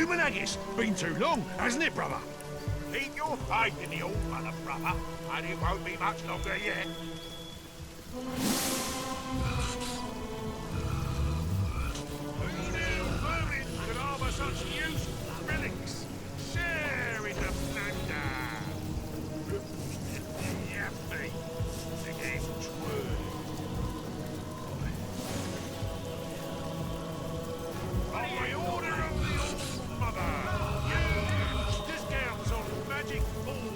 human haggis. Been too long, hasn't it, brother? Keep your faith in the old mother, brother, and it won't be much longer yet. Who knew vermin could harbour such useful relics? Share in the plunder. Yappy, the game's word. By order of the old mother, use discounts on magic balls.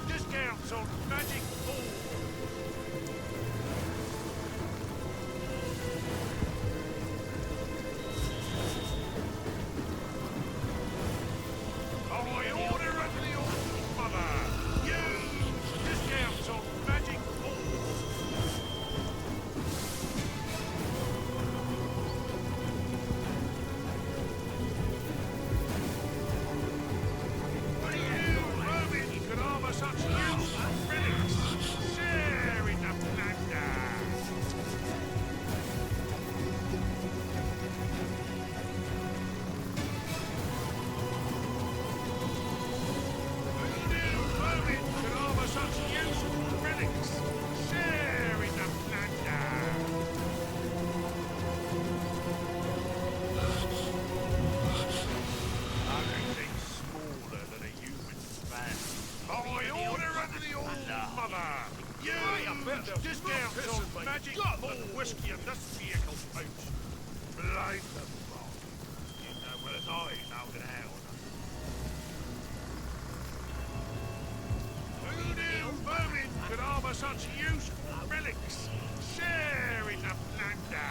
Discounts on magic balls. Whiskey and this vehicle pouch. Blame the bog. You know well as I know it out. Who knew vermin could harbour such useful relics? Share in the plunder.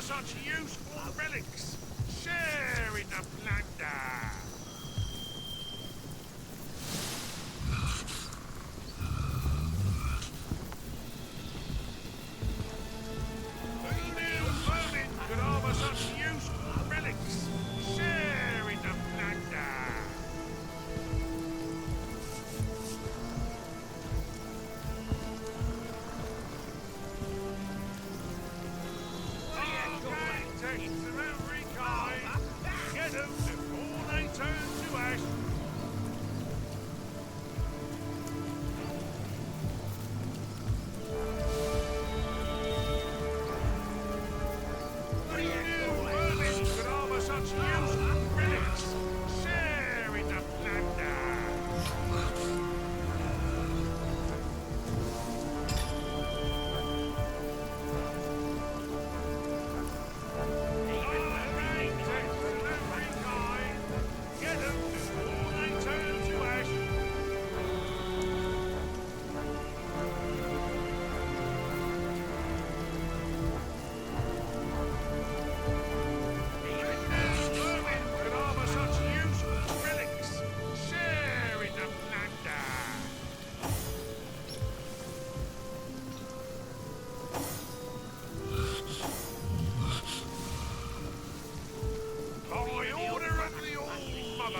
Such useful relics. Share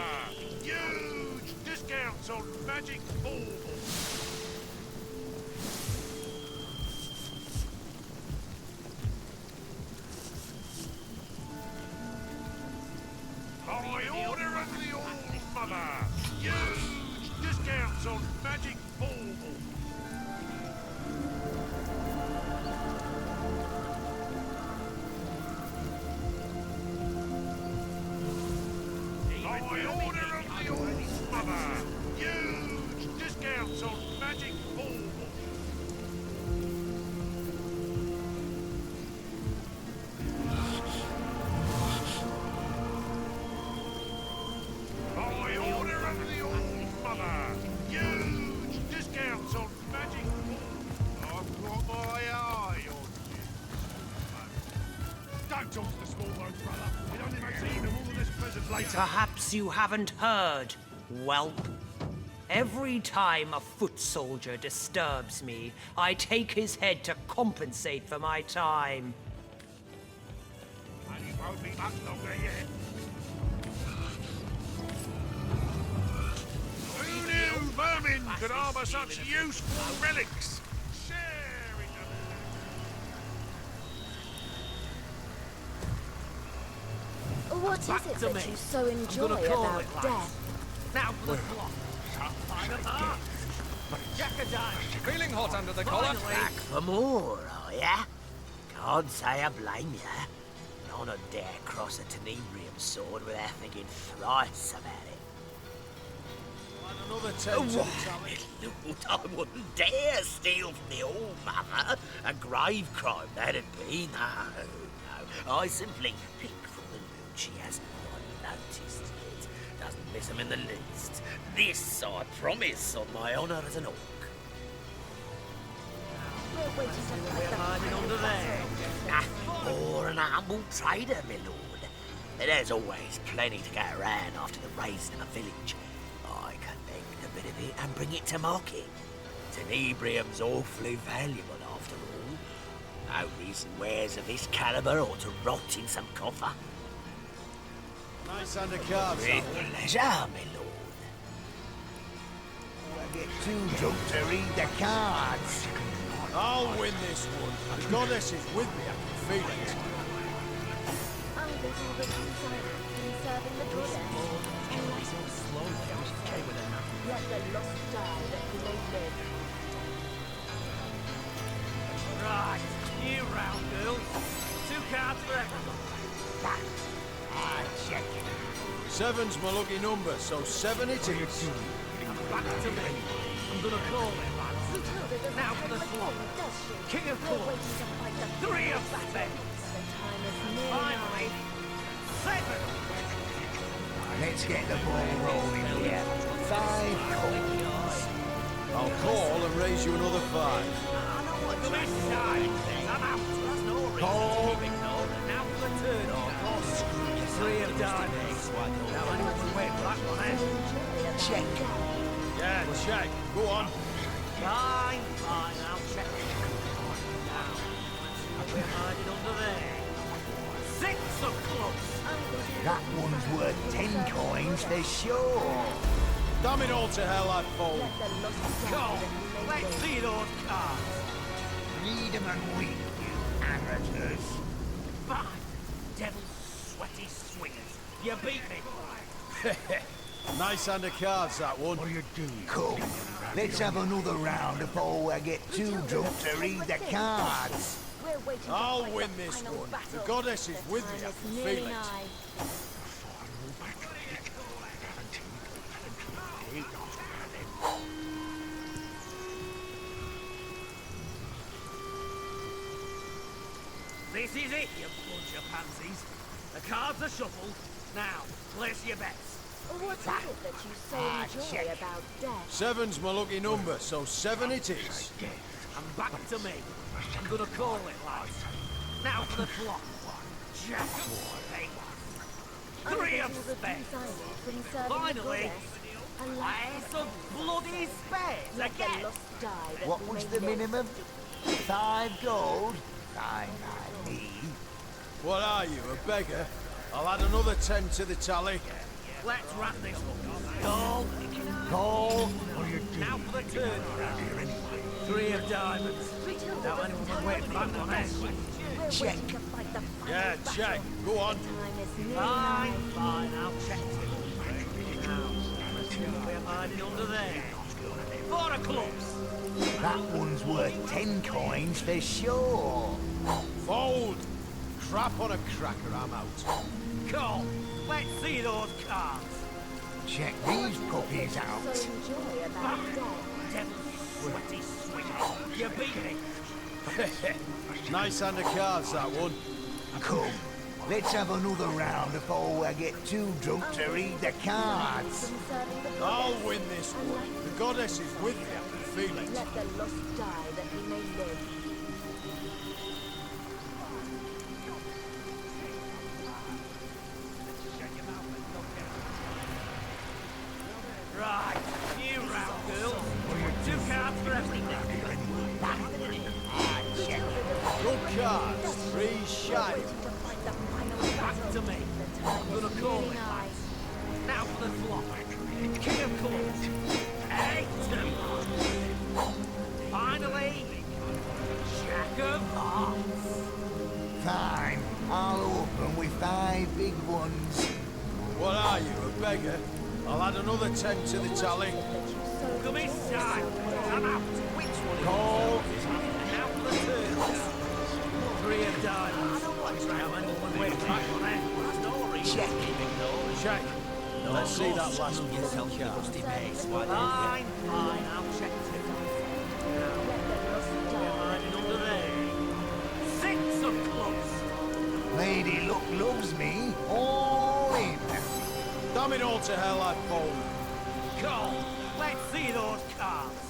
mother! Huge discounts on magic baubles! By order of the All-Mother! Huge discounts on magic baubles! By order of the All-Mother! Huge discounts on magic baubles! By order of the All-Mother! Huge discounts on magic baubles! I've got my eye on you. Don't talk to the small bones, brother. It only makes even all of this pleasant later. Perhaps you haven't heard, whelp. Every time a foot soldier disturbs me, I take his head to compensate for my time. And it won't be much longer yet. Who knew vermin could harbour such useful relics? Sharing them. What is it that you so enjoy about death? Now for the plot. Feeling hot under the collar? Back for more, are ya? Can't say I blame ya. None would dare cross a tenebrium sword without thinking thrice about it. Another 10 to the tally. Lord, I wouldn't dare steal from the All-Mother. A grave crime, that'd be. No, no. I simply pick from the loot she hasn't noticed yet. Doesn't miss 'em in the least. This I promise on my honour as an orc. We're waiting to fight the final battle. Or an humble trader, my lord. There's always plenty to go around after the raising of a village. I collect a bit of it and bring it to market. Tenebrium's awfully valuable after all. No reason wares of this caliber ought to rot in some coffer. Nice undercards. With pleasure, my lord. I get too drunk to read the cards. I'll win this one. The goddess is with me. I can feel it. I'll get all the desire in serving the goddess. Let the lost die that we may live. Right, new round, girls. 2 cards for everyone. Check it. 7's my lucky number, so 7 it is. Back to me. I'm gonna call it, lads. Now for the flop. King of We're clubs. waiting to fight the 3 of final spades. battle. The time is nearly Finally, nigh. 7. Let's get the ball rolling here. 5 coins. I'll call and raise you another 5. I know what the best side. I'm out. That's no reason to keep ignoring. Now for the third or fourth. 3 of diamonds. Now anyone can wait for that one, eh? Check. Yeah, check. Go on. Fine, I'll check it. Now, we're hiding under there. 6 of clubs. That one's worth 10 coins for sure. Damn it all to hell, I fold. Let the lost die Go. that we may Let's live. see those cards. Read 'em and win, you amateurs. 5. Devil sweaty swingers. You beat me. Nice undercards, that one. What are you doing? Come, let's have another round before I get too drunk to read the cards. We're waiting to I'll fight win the this final one. battle. The goddess is with me. I Time can is feel nearly it. nigh. This is it, you bunch of pansies. The cards are shuffled. Now, place your bets. What is it that you so enjoy about death? 7's my lucky number, so 7 it is. And back to me. I'm gonna call it, lads. Now for the flop. Jack of spades. 3 of spades. Finally, Ace of bloody spades Let the again. lost die that What we was may the live. minimum? 5 gold? Fine by me. What are you, a beggar? I'll add another 10 to the tally. Let's wrap this up. Call. Call or you're Now dead. for the turn round. 3 of diamonds. Now anyone can wait for that one, eh? We're Check. waiting to fight the final Yeah, check. Go on. Time is nearly Fine, nigh. fine, I'll check it. Now, let's see what we're hiding under there. 4 of clubs. That one's worth 10 coins for sure. Fold. Crap on a cracker, I'm out. Call. Let's see those cards. Check these puppies So out. enjoy about death. Devil, sweaty, sweet. You beat me. Nice hand of cards, that one. Come, let's have another round before I get too drunk to read the cards. From serving the I'll goddess. win this one. The goddess is with me, I can feel it. Let the lost die that we may live. Right, new round, girl. 2 cards for everything. Good cards. 3 shiny. Waiting to fight the final Back battle. to me. The time I'm is gonna call nearly it. nigh. Now for the flop. King of clubs. 8 of hearts. Finally, Jack of hearts. Fine, I'll open with 5 big ones. What are you, a beggar? I'll add another 10 to the tally. That you so Come inside. I'm out. Which one? Call. Now for the turn. 3 of diamonds. Now anyone wait back on it. Story. Check. Check. Let's see that last bloody card. Fine, fine. I'll check it. Now, let the lost we're die. hiding under there. 6 of clubs. Lady Luck loves me. All in. Damn it all to hell, I fold. Go. Let's see those cards.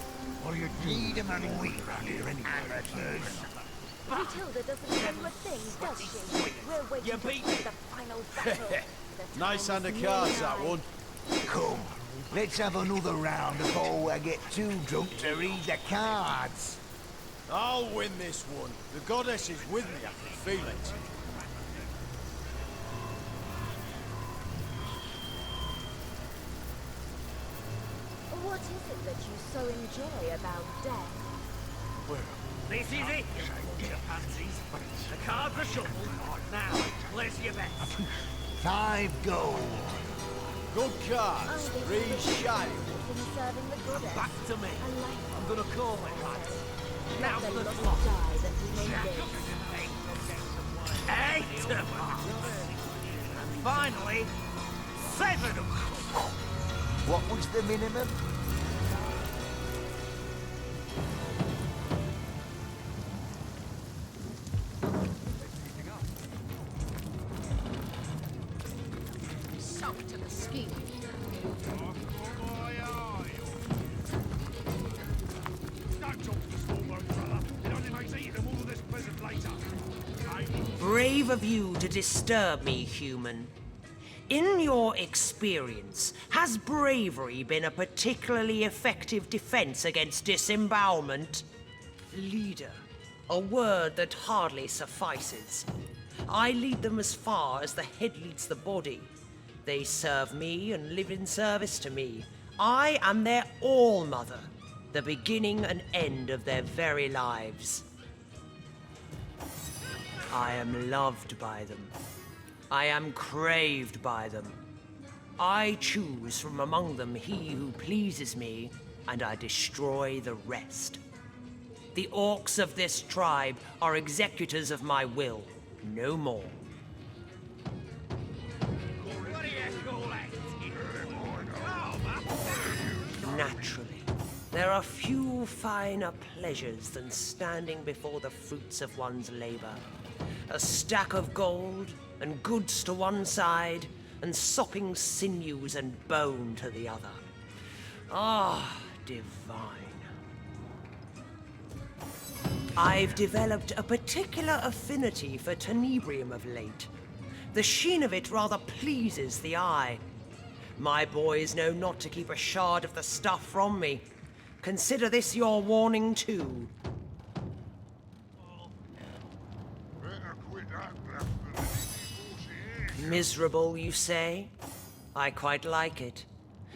Or you need them and weep here amateurs. Matilda doesn't have a thing, does she? We're waiting You to beat fight me. the final battle. The Nice time hand is of cards, nearly that nigh. one. Come, let's have another round before I get too drunk to read the cards. I'll win this one. The goddess is with me, I can feel it. What is it that you so enjoy about death? This is it, you pansies. The cards are shuffled. Now, place your bets. 5 gold. Good cards. 3 shiny. From serving the goddess. Back to me. A life I'm gonna call it, lads. Now the for the lost flop. die that we may live. 8 of hearts. And finally, 7 of clubs. What was the minimum? Sunk to the skin. Don't talk to small brother. It only makes eating them all this pleasant later. Brave of you to disturb me, human. In your experience, has bravery been a particularly effective defense against disembowelment? Leader, a word that hardly suffices. I lead them as far as the head leads the body. They serve me and live in service to me. I am their all-mother, the beginning and end of their very lives. I am loved by them. I am craved by them. I choose from among them he who pleases me, and I destroy the rest. The orcs of this tribe are executors of my will, no more. Naturally, there are few finer pleasures than standing before the fruits of one's labor. A stack of gold, and goods to one side, and sopping sinews and bone to the other. Ah, divine. I've developed a particular affinity for tenebrium of late. The sheen of it rather pleases the eye. My boys know not to keep a shard of the stuff from me. Consider this your warning too. Miserable, you say? I quite like it.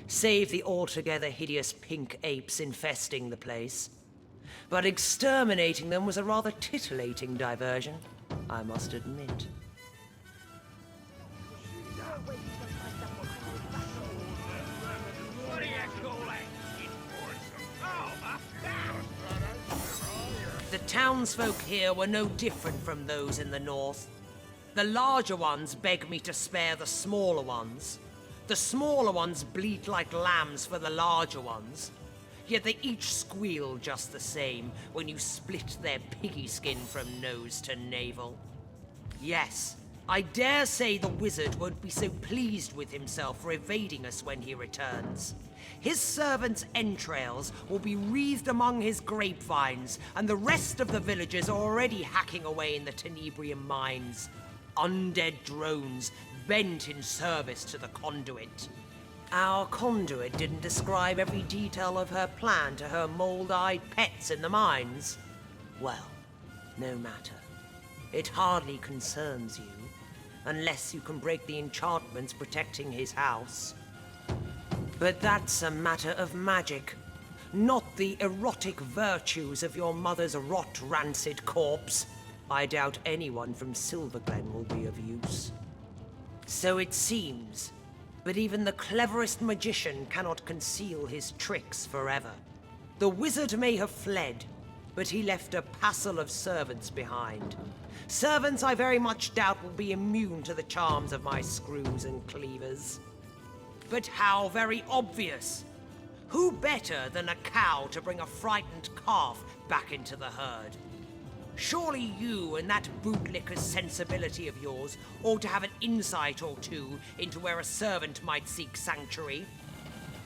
Save the altogether hideous pink apes infesting the place. But exterminating them was a rather titillating diversion, I must admit. The townsfolk here were no different from those in the north. The larger ones beg me to spare the smaller ones. The smaller ones bleat like lambs for the larger ones. Yet they each squeal just the same when you split their piggy skin from nose to navel. Yes, I dare say the wizard won't be so pleased with himself for evading us when he returns. His servants' entrails will be wreathed among his grapevines, and the rest of the villagers are already hacking away in the Tenebrium mines. Undead drones bent in service to the conduit. Our conduit didn't describe every detail of her plan to her mold-eyed pets in the mines. Well, no matter. It hardly concerns you, unless you can break the enchantments protecting his house. But that's a matter of magic, not the erotic virtues of your mother's rot-rancid corpse. I doubt anyone from Silverglen will be of use. So it seems, but even the cleverest magician cannot conceal his tricks forever. The wizard may have fled, but he left a passel of servants behind. Servants I very much doubt will be immune to the charms of my screws and cleavers. But how very obvious! Who better than a cow to bring a frightened calf back into the herd? Surely you and that bootlicker's sensibility of yours ought to have an insight or two into where a servant might seek sanctuary.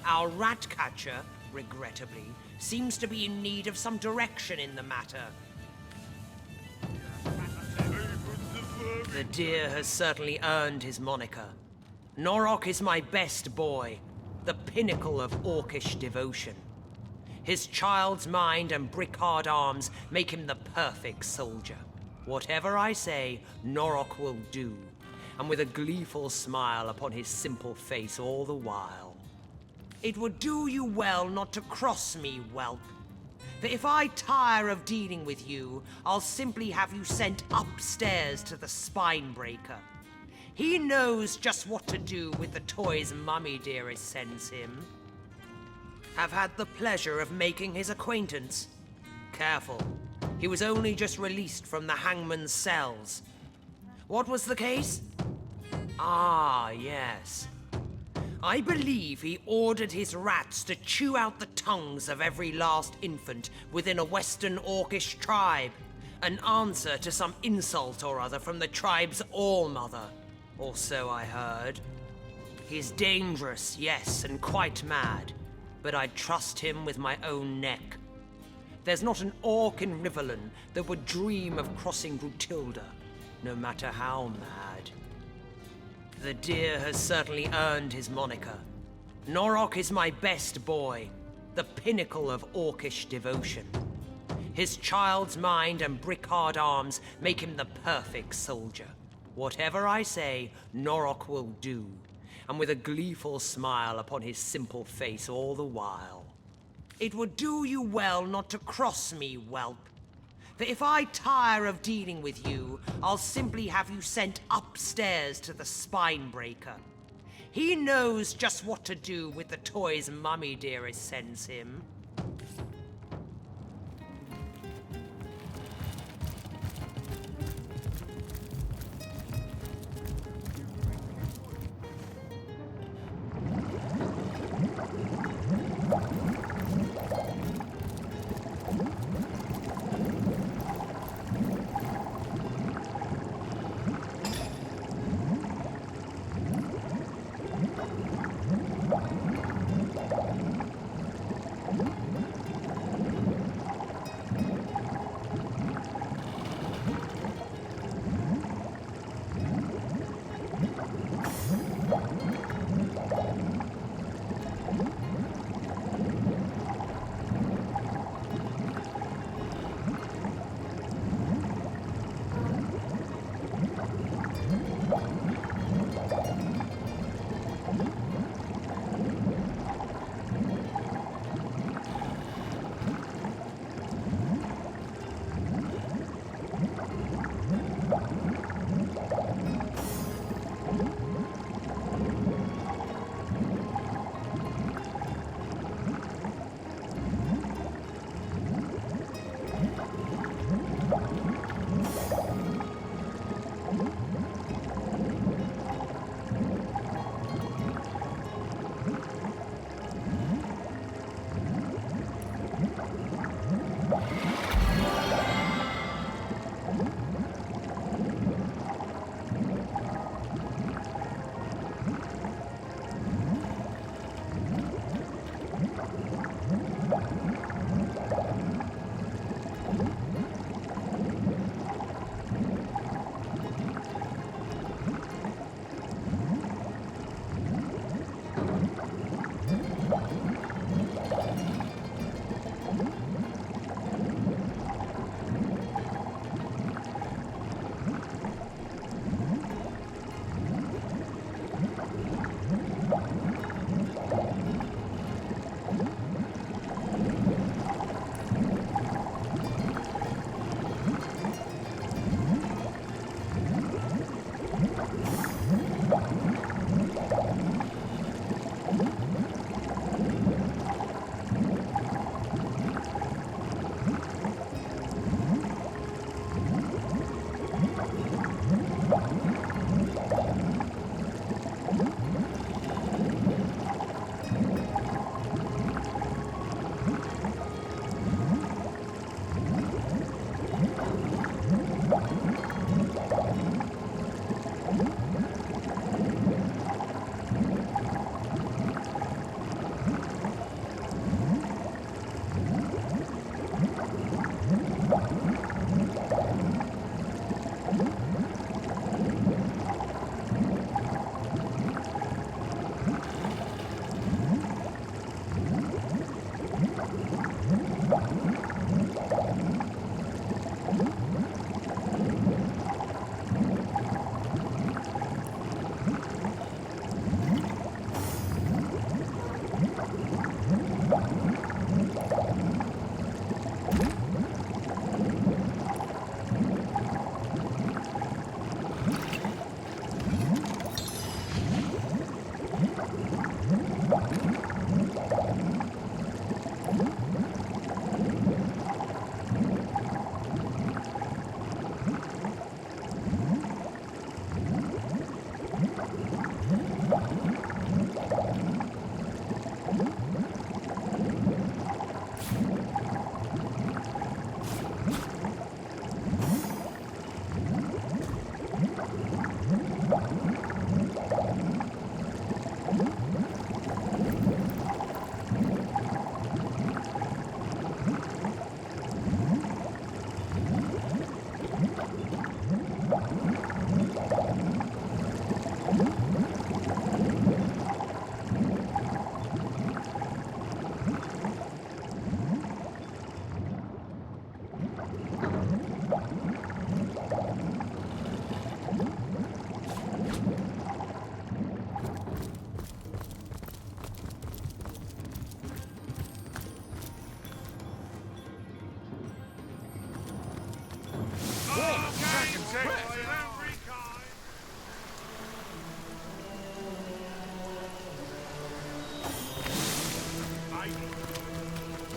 Our rat catcher, regrettably, seems to be in need of some direction in the matter. The deer has certainly earned his moniker. Norok is my best boy, the pinnacle of orcish devotion. His child's mind and brick-hard arms make him the perfect soldier. Whatever I say, Norok will do, and with a gleeful smile upon his simple face all the while. It would do you well not to cross me, whelp. For if I tire of dealing with you, I'll simply have you sent upstairs to the Spinebreaker. He knows just what to do with the toys Mummy Dearest sends him. Have had the pleasure of making his acquaintance. Careful, he was only just released from the hangman's cells. What was the case? Ah, yes. I believe he ordered his rats to chew out the tongues of every last infant within a Western Orcish tribe. An answer to some insult or other from the tribe's all-mother. Or so I heard. He's dangerous, yes, and quite mad. But I'd trust him with my own neck. There's not an orc in Riverland that would dream of crossing Brutilda, no matter how mad. The deer has certainly earned his moniker. Norok is my best boy, the pinnacle of orcish devotion. His child's mind and brick-hard arms make him the perfect soldier. Whatever I say, Norok will do, and with a gleeful smile upon his simple face all the while. It would do you well not to cross me, whelp. For if I tire of dealing with you, I'll simply have you sent upstairs to the Spinebreaker. He knows just what to do with the toys Mummy Dearest sends him.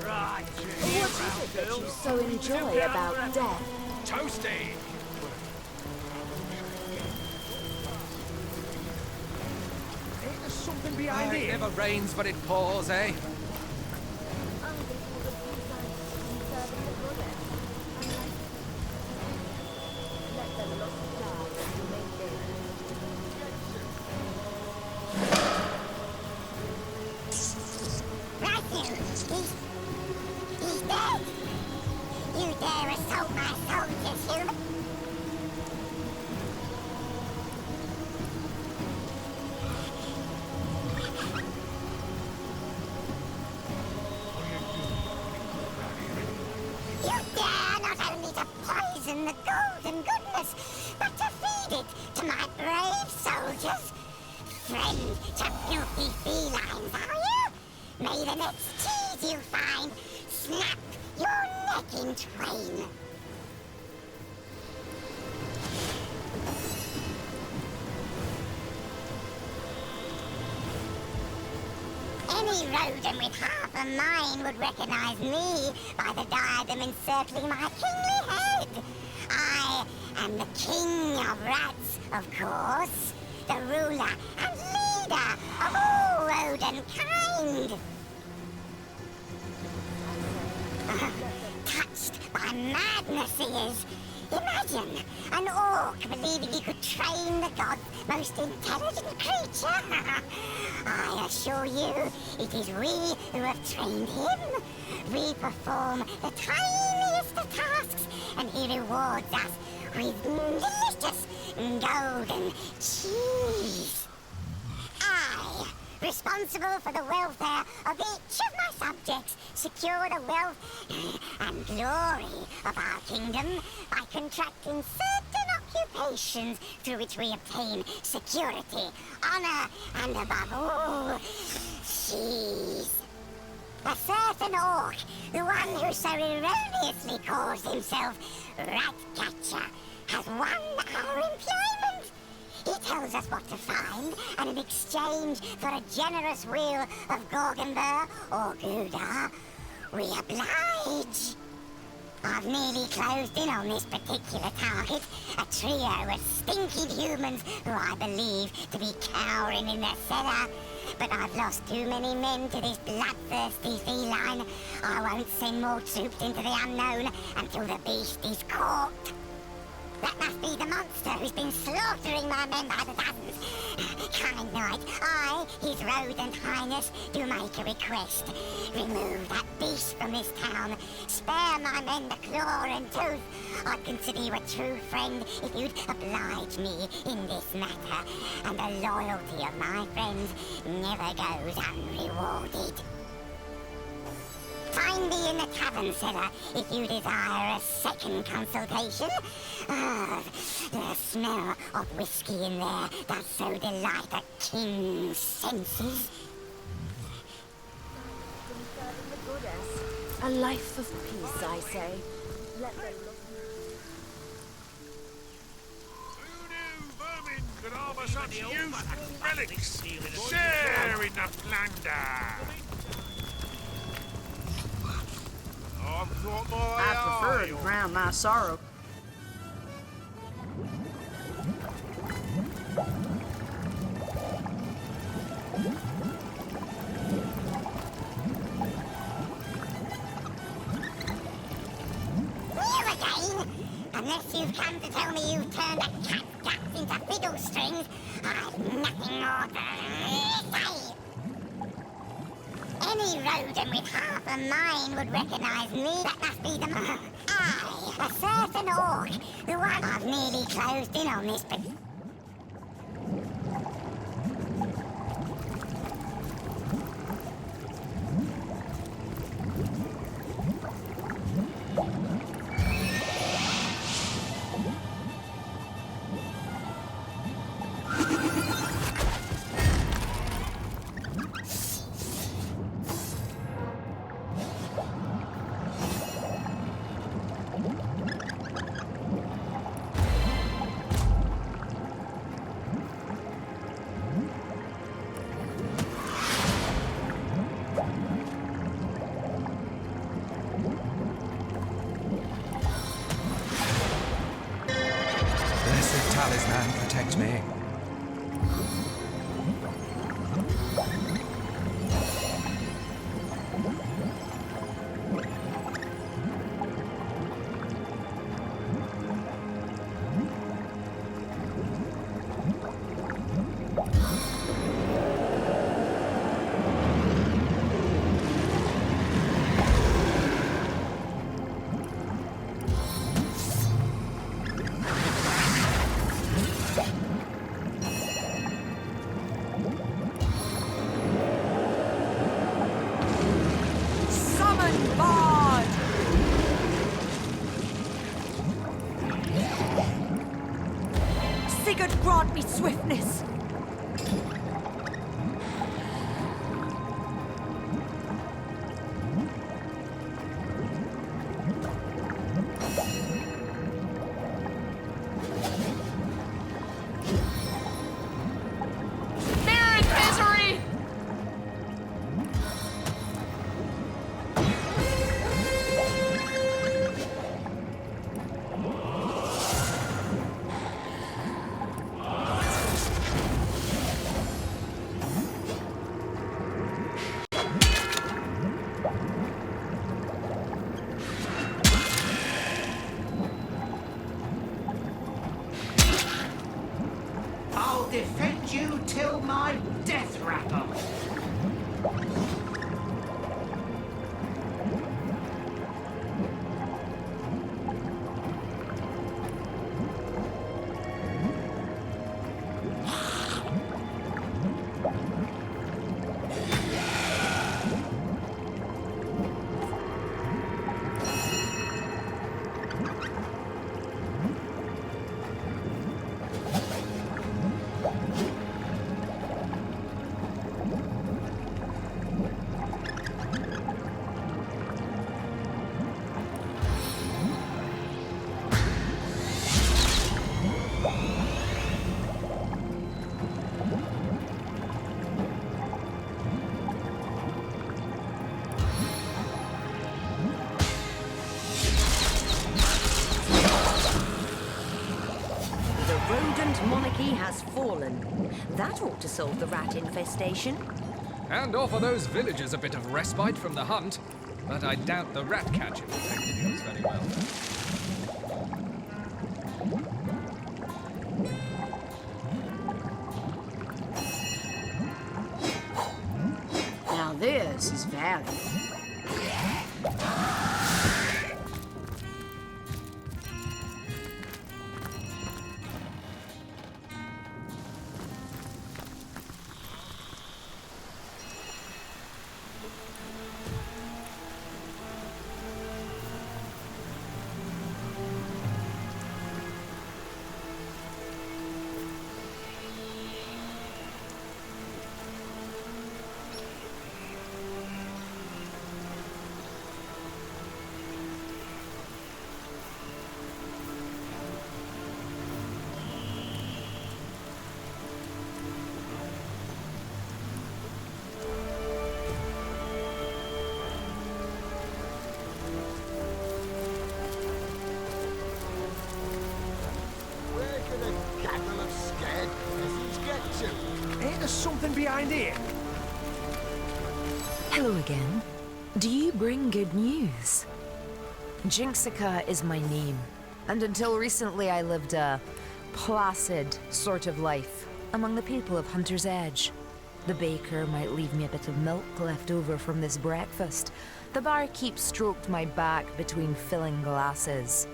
Right, What is it that you so enjoy about death? Toasty! Ain't there something behind it? It never rains but it pours, eh? I guess all the peace scientists conserving the goddess. Unlike let them lost die as you may live. Matthew, he's dead. You dare assault my soldiers, human? You dare not only to poison the golden goodness, but to feed it to my brave soldiers. Friend to filthy felines, are you? May the next cheese you find snap your neck in twain. Any rodent with half a mind would recognize me by the diadem encircling my kingly head. I am the king of rats, of course, the ruler and leader of all rodent kind. Touched by madness he is. Imagine an orc believing he could train the god's most intelligent creature. I assure you, it is we who have trained him. We perform the tiniest of tasks, and he rewards us with delicious golden cheese. I, responsible for the welfare of each of my subjects, secure the wealth and glory of our kingdom by contracting certain occupations through which we obtain security, honor, and above all, cheese. A certain orc, the one who so erroneously calls himself Ratcatcher, has won our employment. He tells us what to find, and in exchange for a generous wheel of Gorgonber or Gouda, we oblige. I've nearly closed in on this particular target, a trio of stinking humans who I believe to be cowering in their cellar. But I've lost too many men to this bloodthirsty feline. I won't send more troops into the unknown until the beast is caught. That must be the monster who's been slaughtering my men by the dozens. Kind knight, I, his rodent highness, do make a request. Remove that beast from this town. Spare my men the claw and tooth. I'd consider you a true friend if you'd oblige me in this matter. And the loyalty of my friends never goes unrewarded. Find me in the tavern cellar if you desire a second consultation. The smell of whiskey in there does so delight a king's senses. Conserving the goddess. A life of peace, I say. Let them look. Who knew vermin could harbour such useful relics? Share in the plunder! I've got my I prefer to drown my sorrow. You again? Unless you've come to tell me you've turned a cat's guts into fiddle strings, I've nothing more to say. Any rodent with half a mind would recognize me. That must be the... I, a certain orc, who I've nearly closed in on this, but... suit me. Grant me swiftness. I'll defend you till my death rattle. Monarchy has fallen. That ought to solve the rat infestation. And offer those villagers a bit of respite from the hunt. But I doubt the rat catcher will take the news very well. Now this is valuable. Ain't there something behind here? Hello again. Do you bring good news? Jinxica is my name, and until recently I lived a placid sort of life among the people of Hunter's Edge. The baker might leave me a bit of milk left over from this breakfast. The barkeep stroked my back between filling glasses.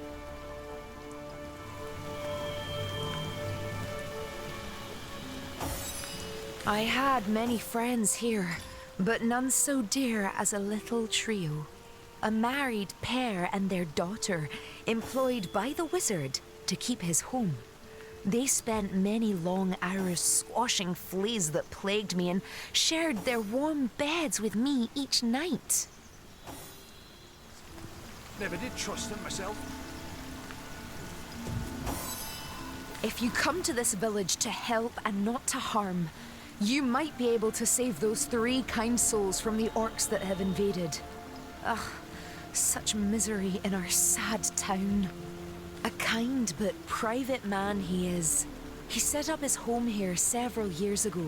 I had many friends here, but none so dear as a little trio. A married pair and their daughter, employed by the wizard to keep his home. They spent many long hours squashing fleas that plagued me and shared their warm beds with me each night. Never did trust them myself. If you come to this village to help and not to harm, you might be able to save those 3 kind souls from the orcs that have invaded. Ugh, such misery in our sad town. A kind but private man he is. He set up his home here several years ago,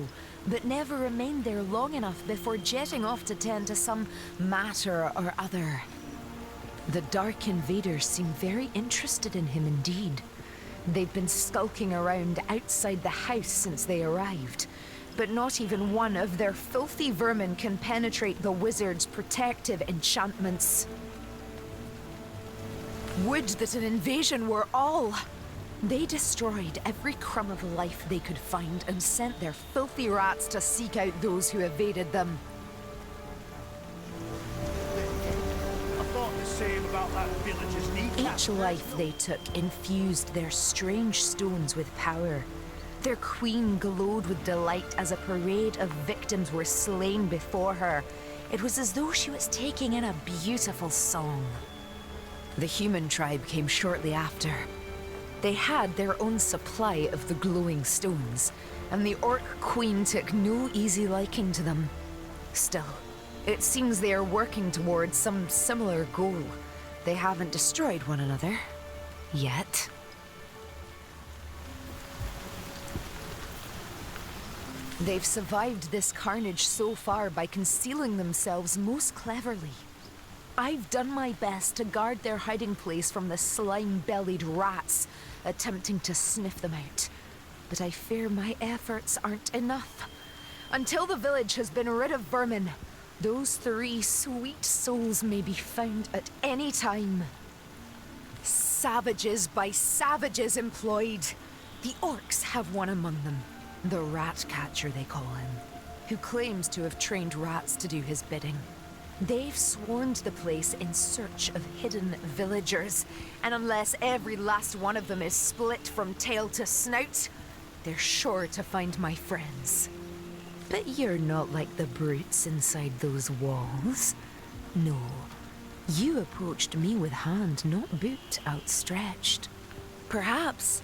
but never remained there long enough before jetting off to tend to some matter or other. The Dark Invaders seem very interested in him indeed. They've been skulking around outside the house since they arrived, but not even one of their filthy vermin can penetrate the wizard's protective enchantments. Would that an invasion were all! They destroyed every crumb of life they could find and sent their filthy rats to seek out those who evaded them. I thought the same about that village's kneecap. Each life they took infused their strange stones with power. Their queen glowed with delight as a parade of victims were slain before her. It was as though she was taking in a beautiful song. The human tribe came shortly after. They had their own supply of the glowing stones, and the orc queen took no easy liking to them. Still, it seems they are working towards some similar goal. They haven't destroyed one another. Yet. They've survived this carnage so far by concealing themselves most cleverly. I've done my best to guard their hiding place from the slime-bellied rats attempting to sniff them out. But I fear my efforts aren't enough. Until the village has been rid of vermin, those 3 sweet souls may be found at any time. Savages by savages employed. The orcs have one among them. The rat catcher, they call him, who claims to have trained rats to do his bidding. They've swarmed the place in search of hidden villagers, and unless every last one of them is split from tail to snout, they're sure to find my friends. But you're not like the brutes inside those walls. No, you approached me with hand, not boot outstretched. Perhaps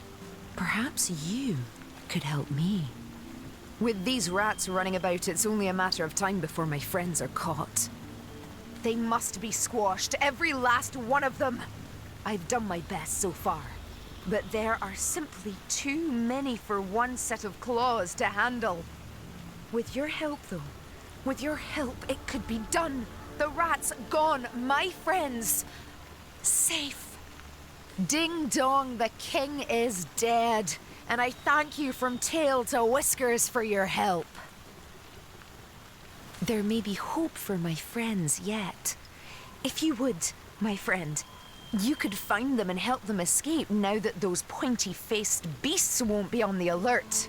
you could help me. With these rats running about, it's only a matter of time before my friends are caught. They must be squashed, every last one of them. I've done my best so far, but there are simply too many for one set of claws to handle. With your help, though, with your help, it could be done. The rats gone, my friends safe. Ding dong, the king is dead, and I thank you from tail to whiskers for your help. There may be hope for my friends yet. If you would, my friend, you could find them and help them escape now that those pointy-faced beasts won't be on the alert.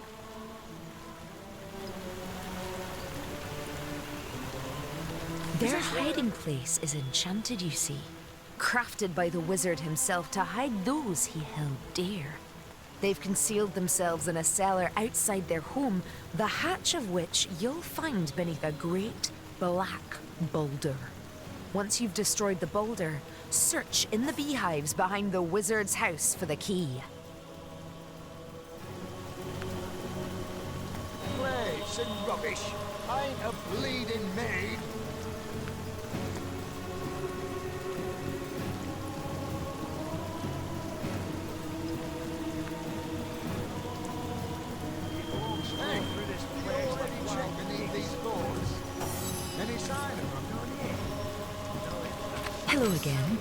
Their hiding place is enchanted, you see. Crafted by the wizard himself to hide those he held dear. They've concealed themselves in a cellar outside their home, the hatch of which you'll find beneath a great black boulder. Once you've destroyed the boulder, search in the beehives behind the wizard's house for the key. Plagues and rubbish. I ain't a bleeding maid. Hello again.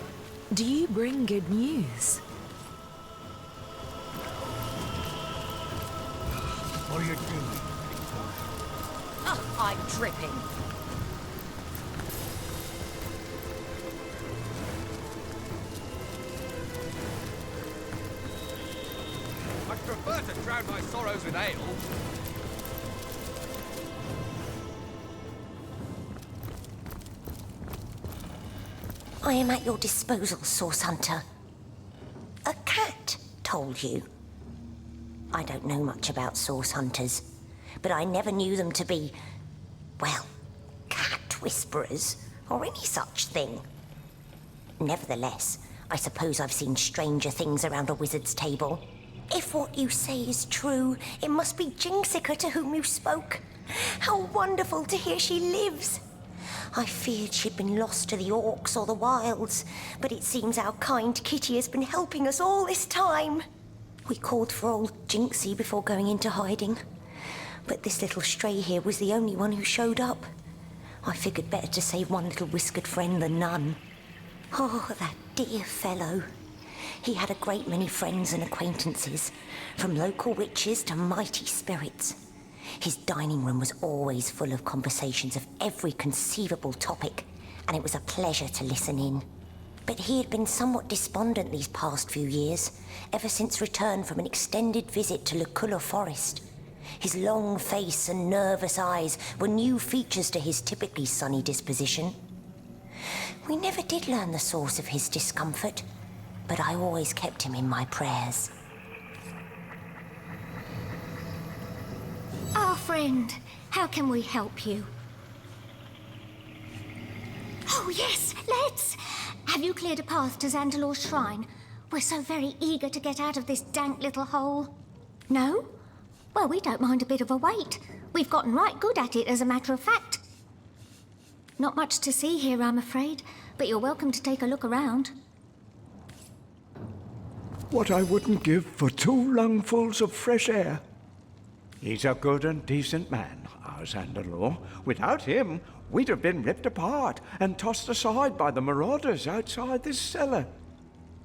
Do you bring good news? What are you doing? Oh, I'm dripping. I'd prefer to drown my sorrows with ale. I am at your disposal, Source Hunter. A cat told you. I don't know much about Source Hunters, but I never knew them to be, well, cat whisperers or any such thing. Nevertheless, I suppose I've seen stranger things around a wizard's table. If what you say is true, it must be Jinxica to whom you spoke. How wonderful to hear she lives. I feared she'd been lost to the orcs or the wilds, but it seems our kind Kitty has been helping us all this time. We called for old Jinxie before going into hiding. But this little stray here was the only one who showed up. I figured better to save one little whiskered friend than none. Oh, that dear fellow. He had a great many friends and acquaintances, from local witches to mighty spirits. His dining room was always full of conversations of every conceivable topic, and it was a pleasure to listen in. But he had been somewhat despondent these past few years, ever since return from an extended visit to Luculla Forest. His long face and nervous eyes were new features to his typically sunny disposition. We never did learn the source of his discomfort, but I always kept him in my prayers. Our friend, how can we help you? Oh yes, let's! Have you cleared a path to Xandalor's shrine? We're so very eager to get out of this dank little hole. No? Well, we don't mind a bit of a wait. We've gotten right good at it, as a matter of fact. Not much to see here, I'm afraid, but you're welcome to take a look around. What I wouldn't give for 2 lungfuls of fresh air. He's a good and decent man, our Xandalor. Without him, we'd have been ripped apart and tossed aside by the marauders outside this cellar.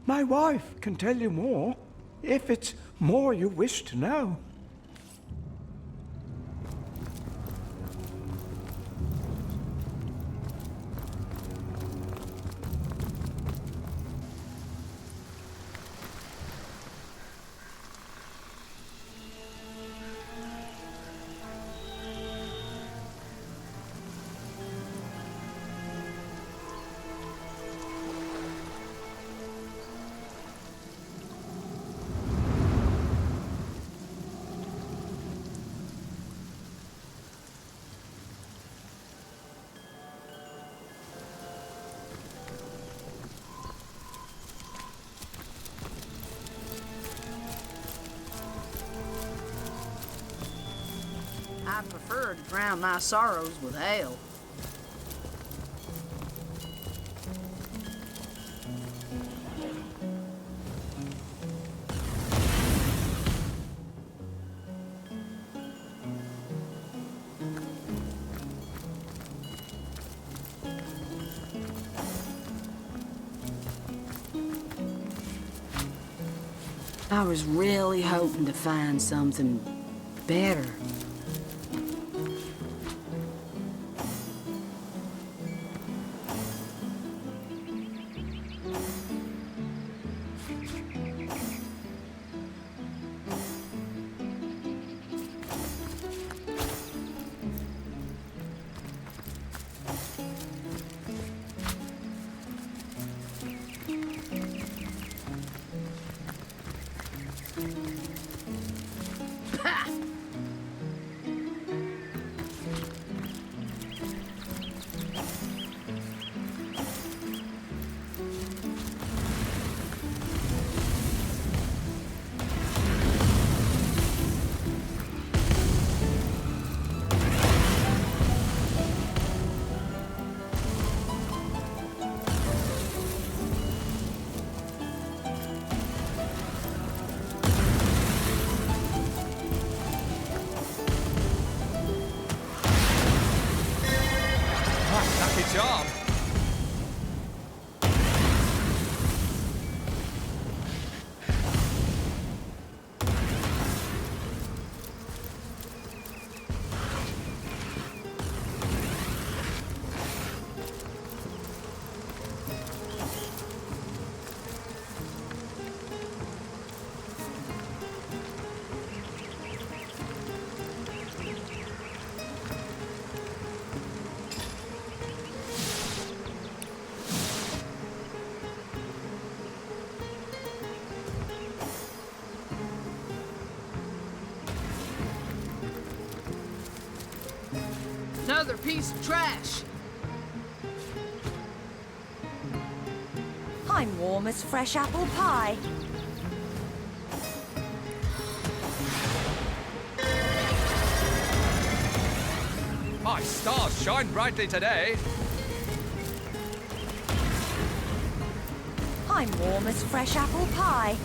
My wife can tell you more, if it's more you wish to know. I prefer to drown my sorrows with ale. I was really hoping to find something better. Lucky job. Another piece of trash. I'm warm as fresh apple pie. My stars shine brightly today. I'm warm as fresh apple pie.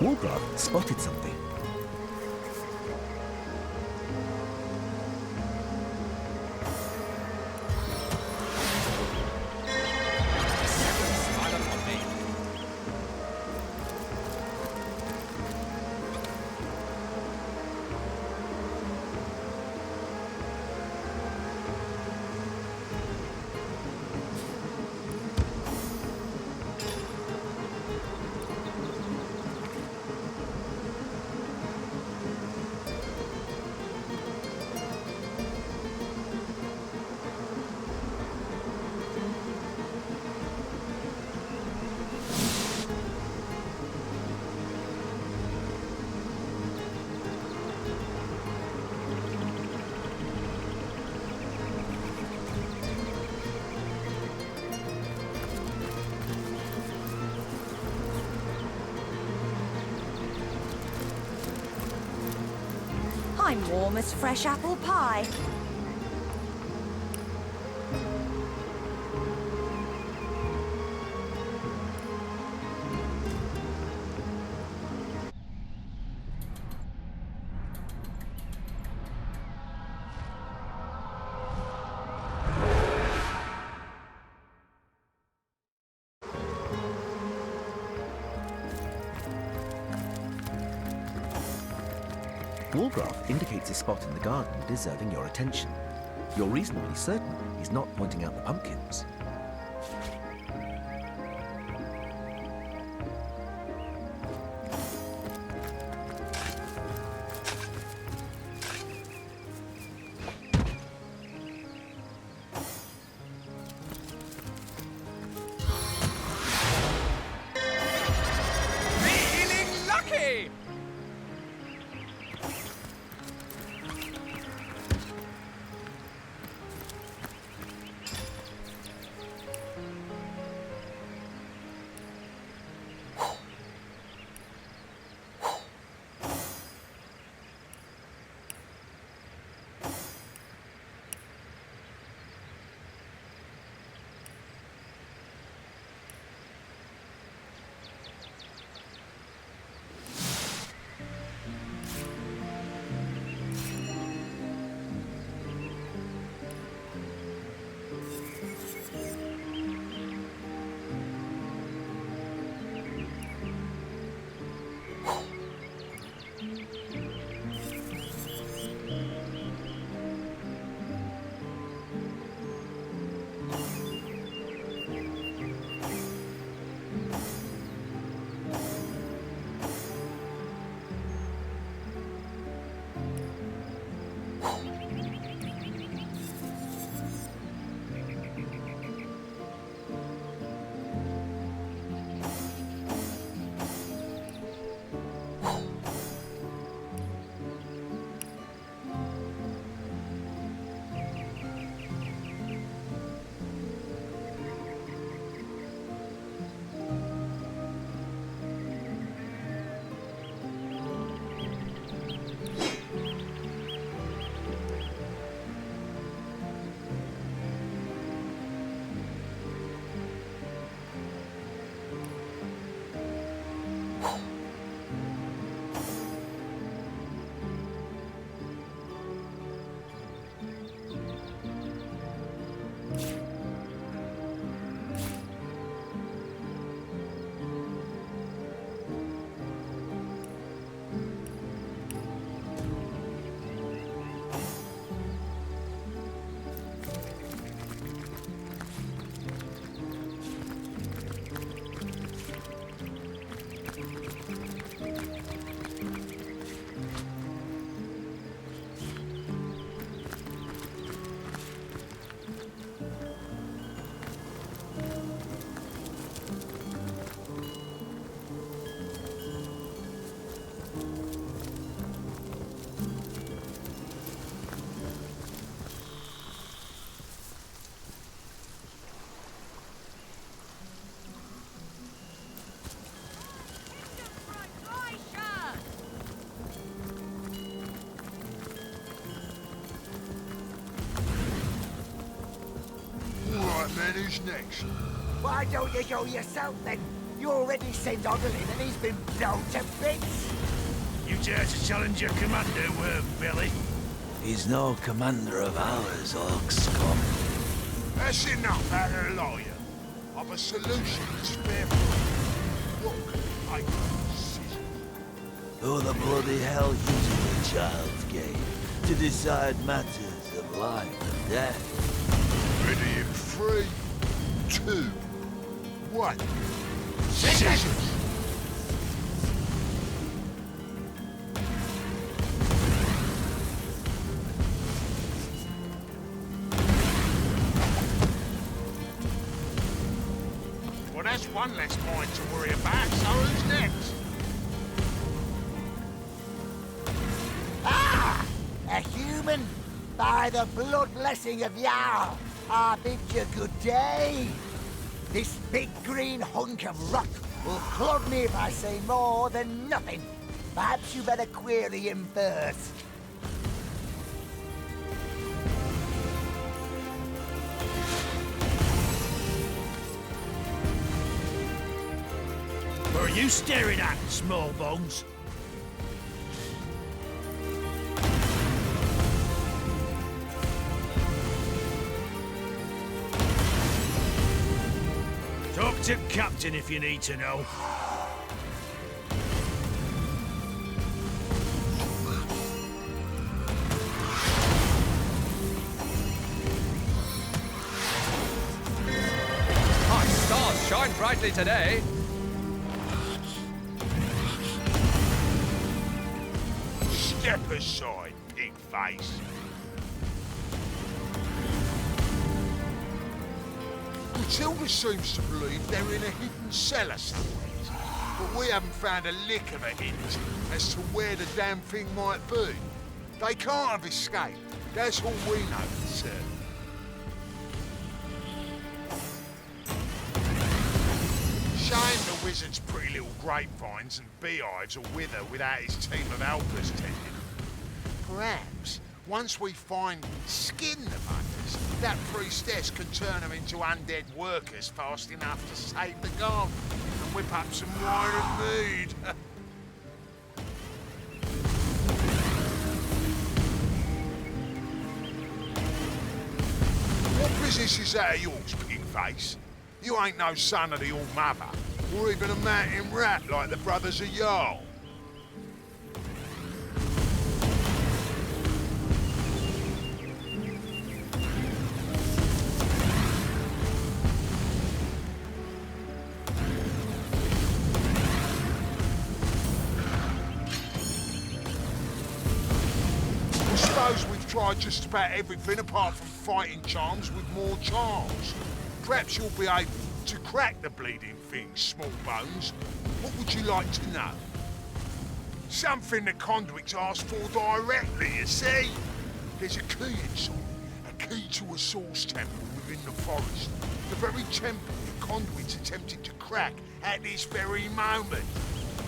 Wolgraf spotted something. Smile upon me. I'm warm as fresh apple pie. Wolgraf indicates a spot in the garden deserving your attention. You're reasonably certain he's not pointing out the pumpkins. Feeling lucky! Right, man, who's next? Why don't you go yourself, then? You already sent Odalin and he's been blown to bits. You dare to challenge your commander, Worm-belly? He's no commander of ours, Orc scum. That's enough out of the lawyer. I've a solution to spare. Look, I Who the bloody hell uses a child's game to decide matters of life and death? Ready in 3, 2, 1. Scissors! Well, that's one less point to worry about, so who's next? Ah! A human? By the blood blessing of Jarl, I bid you good day. This big green hunk of rock will clod me if I say more than nothing. Perhaps you better query him first. What are you staring at, small bones? Talk to Captain if you need to know. Our stars shine brightly today. Step aside, pig face. Matilda seems to believe they're in a hidden cellar somewhere, but we haven't found a lick of a hint as to where the damn thing might be. They can't have escaped. That's all we know for certain. Shame the wizard's pretty little grapevines and beehives will wither without his team of helpers tending them. Perhaps, once we find skin the buggers, that priestess can turn them into undead workers fast enough to save the garden and whip up some wine and mead. What business is that of yours, pig-face? You ain't no son of the All-Mother, or even a mountain rat like the brothers of Jarl. I suppose we've tried just about everything apart from fighting charms with more charms. Perhaps you'll be able to crack the bleeding thing, small bones. What would you like to know? Something the conduits asked for directly, you see? There's a key inside, a key to a source temple within the forest. The very temple the conduits attempted to crack at this very moment.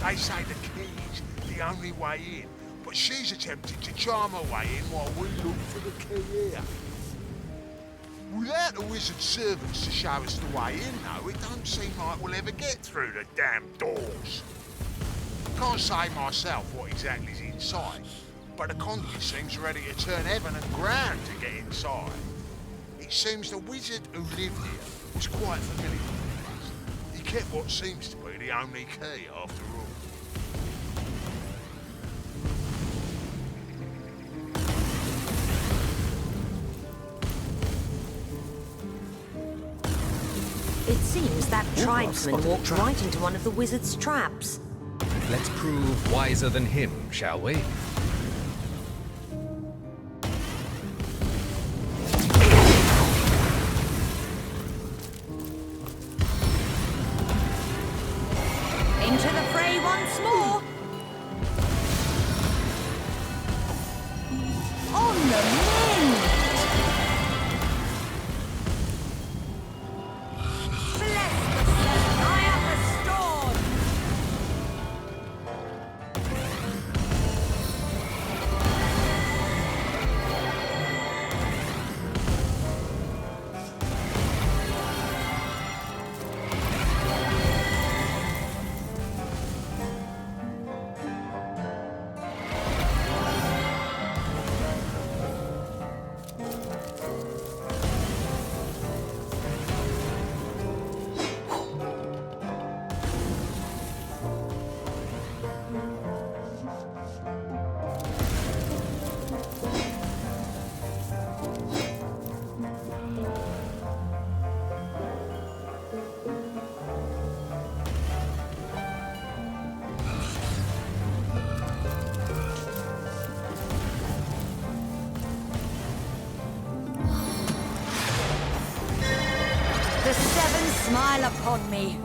They say the key's the only way in, but she's attempted to charm her way in while we look for the key here. Without the wizard's servants to show us the way in, though, it don't seem like we'll ever get through the damn doors. Can't say myself what exactly is inside, but the conduit seems ready to turn heaven and ground to get inside. It seems the wizard who lived here was quite familiar with the place. He kept what seems to be the only key, after all. It seems that tribesman walked right into one of the wizard's traps. Let's prove wiser than him, shall we? Into the fray once more. On the mend. Smile upon me.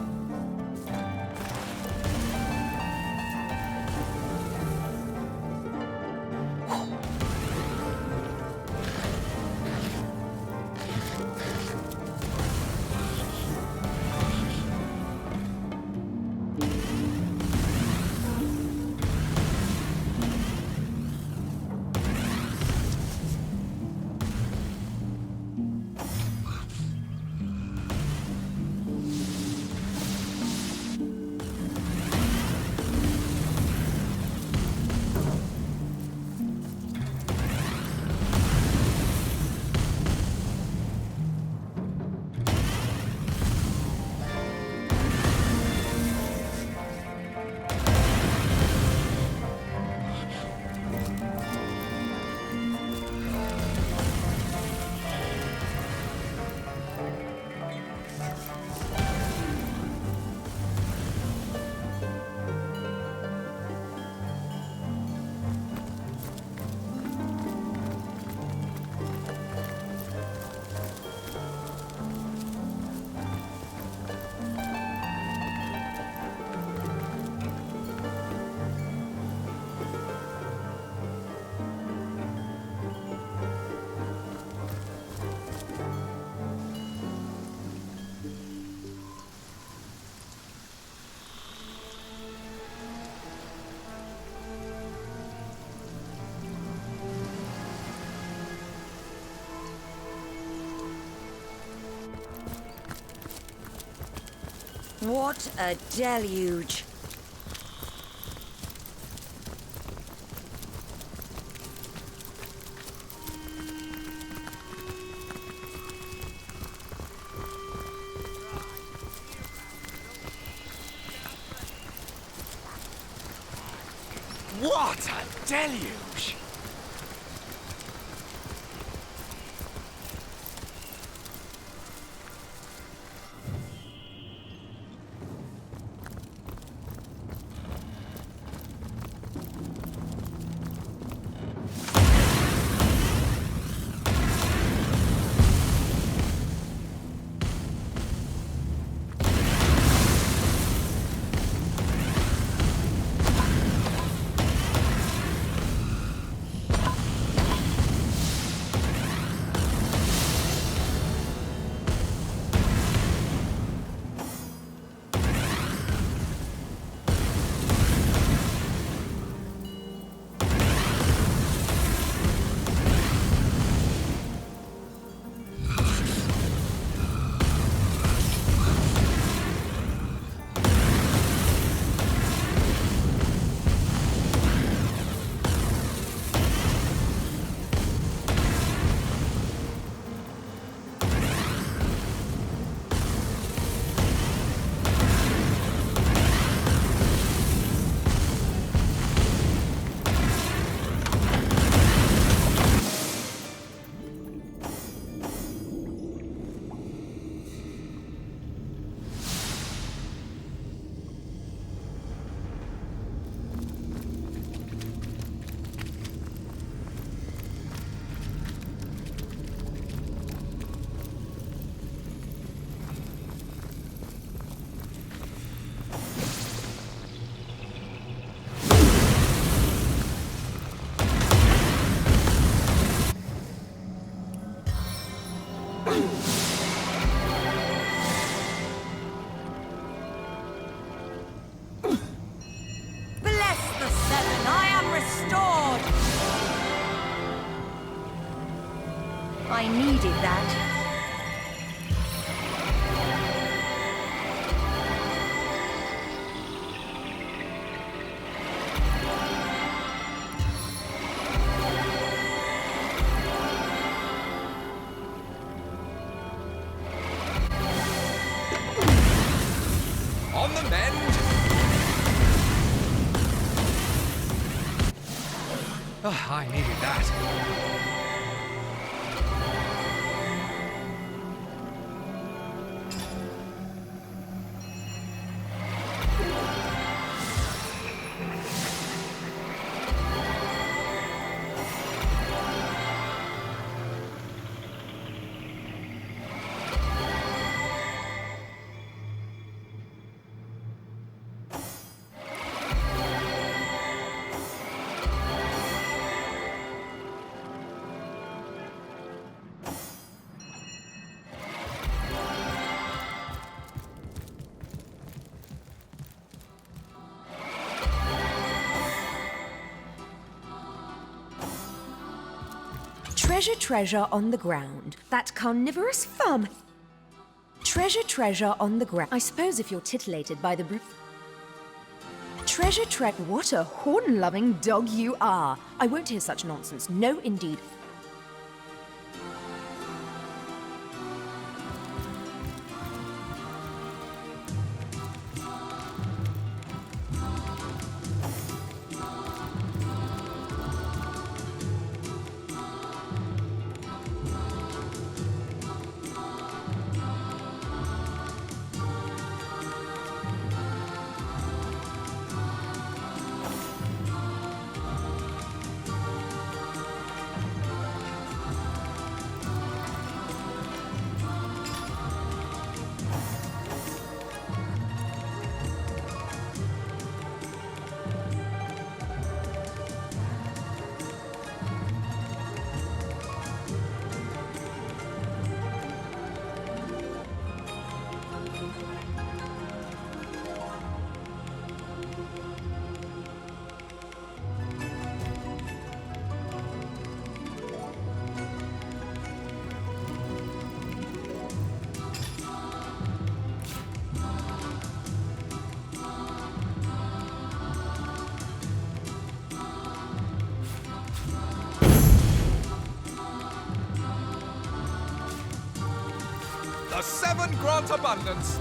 What a deluge. What a deluge! I needed that. On the mend! Oh, I needed that. Treasure on the ground. That carnivorous farm. Treasure on the ground. I suppose if you're titillated by the Treasure. What a horn-loving dog you are. I won't hear such nonsense. No, indeed. The seven grant abundance.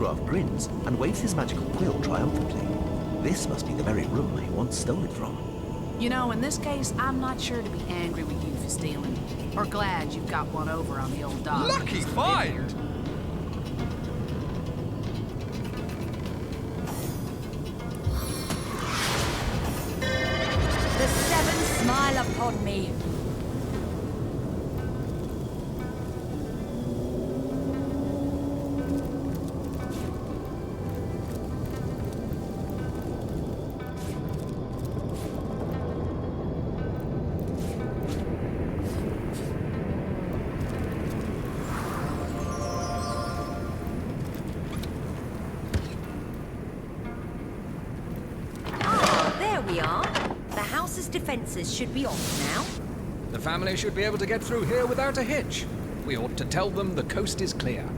Wolgraf grins and waves his magical quill triumphantly. This must be the very room he once stole it from. You know, in this case, I'm not sure to be angry with you for stealing. Or glad you've got one over on the old dog. Lucky find! The seven smile upon me. We are. The house's defences should be off now. The family should be able to get through here without a hitch. We ought to tell them the coast is clear.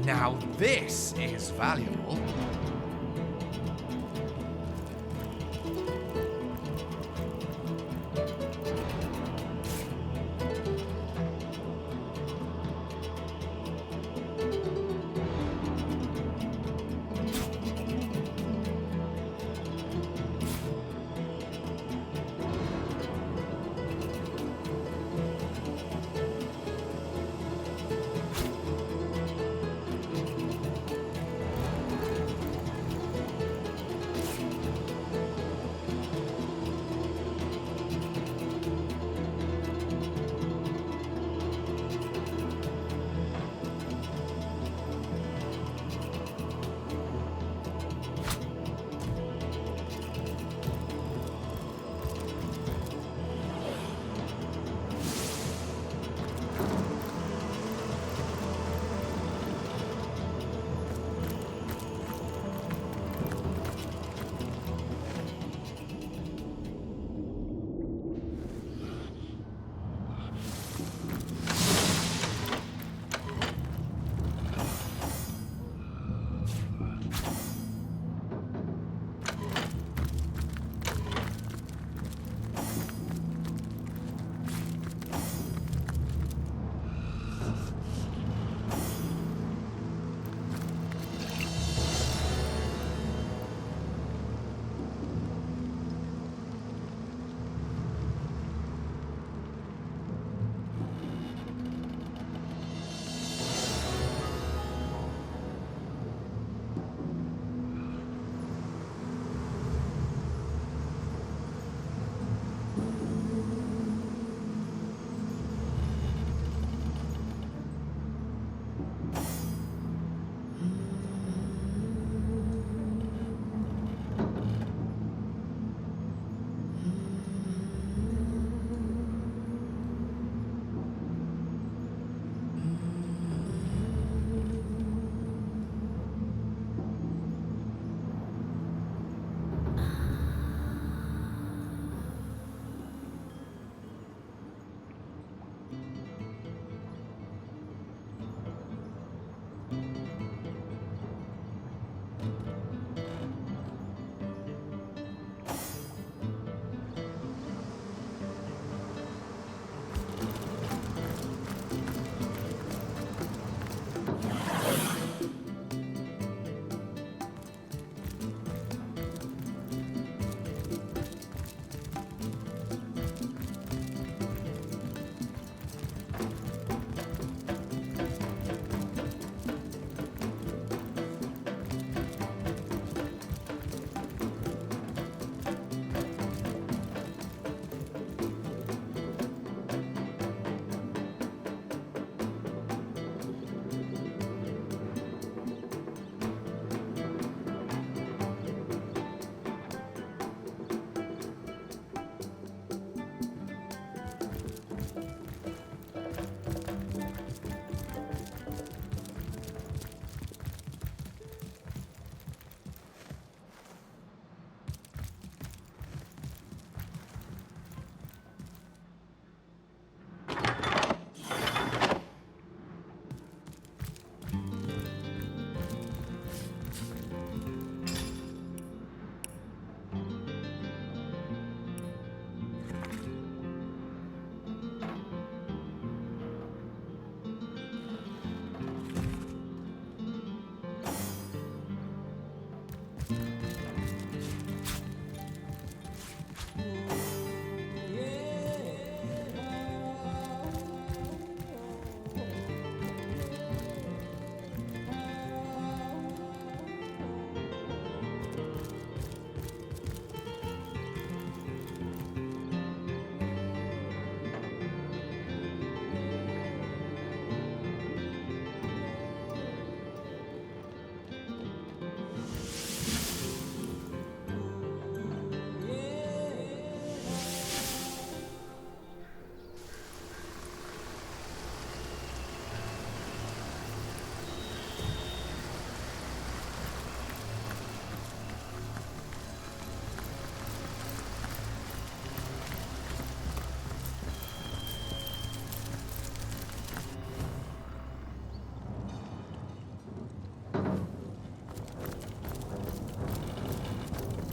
Now this is valuable.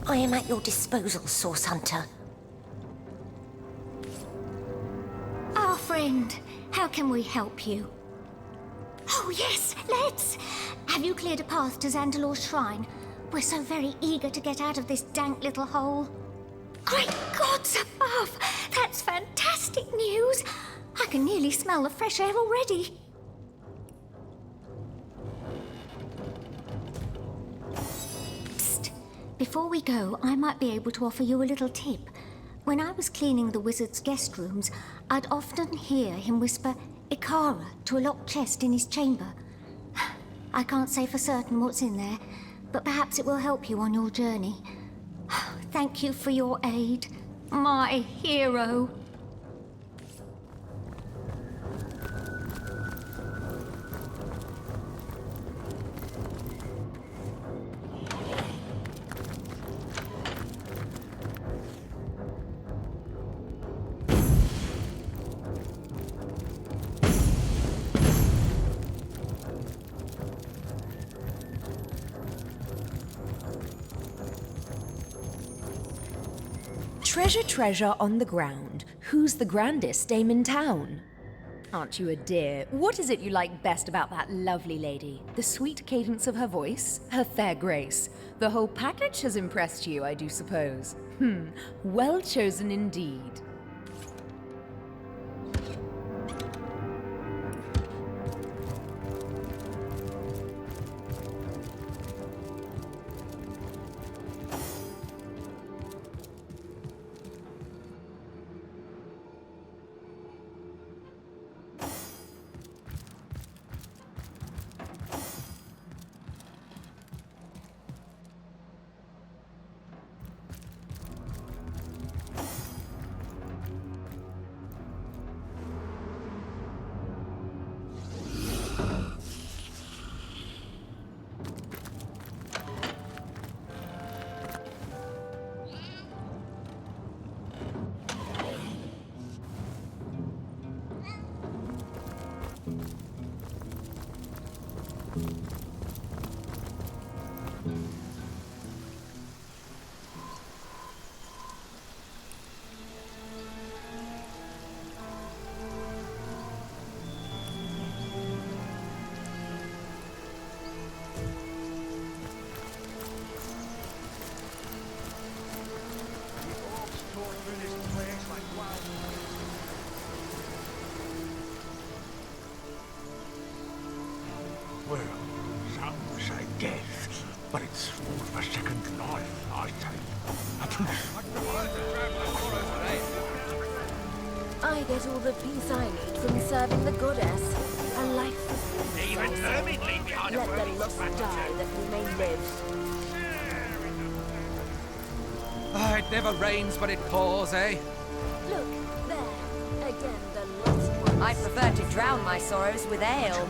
I am at your disposal, Source Hunter. Our friend, how can we help you? Oh yes, let's! Have you cleared a path to Xandalor's shrine? We're so very eager to get out of this dank little hole. Great gods above! That's fantastic news! I can nearly smell the fresh air already. Psst. Before we go, I might be able to offer you a little tip. When I was cleaning the wizard's guest rooms, I'd often hear him whisper Ikara to a locked chest in his chamber. I can't say for certain what's in there, but perhaps it will help you on your journey. Thank you for your aid, my hero. Treasure, treasure on the ground. Who's the grandest dame in town? Aren't you a dear? What is it you like best about that lovely lady? The sweet cadence of her voice? Her fair grace? The whole package has impressed you, I do suppose. Well chosen indeed. Well, some say death, but it's food for second life, I think. I get all the peace I need from serving the goddess. A life of peace. Even Hermit leave behind a Let the burning lost die that we may live. It never rains, but it pours, eh? Look, there. Again, the lost one. I prefer to drown my sorrows with ale.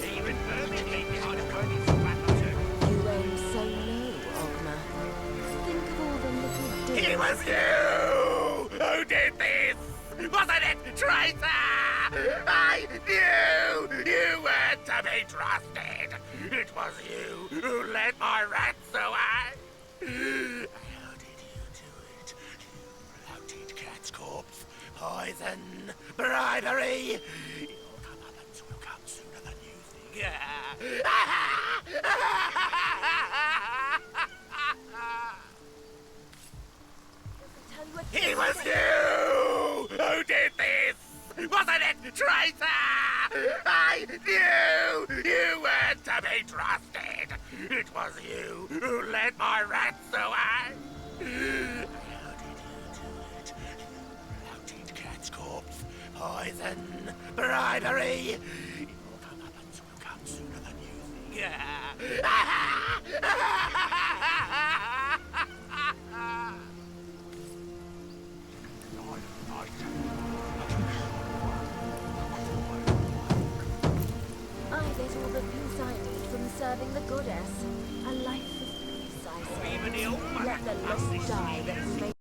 Even Hermit leave behind a burning spatula. You aim so low, Ogma. Think of all the little dears. It was you who did this! Wasn't it, traitor? I knew you weren't to be trusted. It was you who led my rats away. How did you do it? You bloated cat's corpse, poison, bribery. Your comeuppance will come sooner than you think. It was you who did this! Wasn't it, traitor? I knew you weren't to be trusted. It was you who led my rats away. How did you do it? You bloated cat's corpse, poison, bribery. Your comeuppance will come sooner than you think. I get all the peace I need from serving the goddess. A life of peace, I say. Let the lost die that we may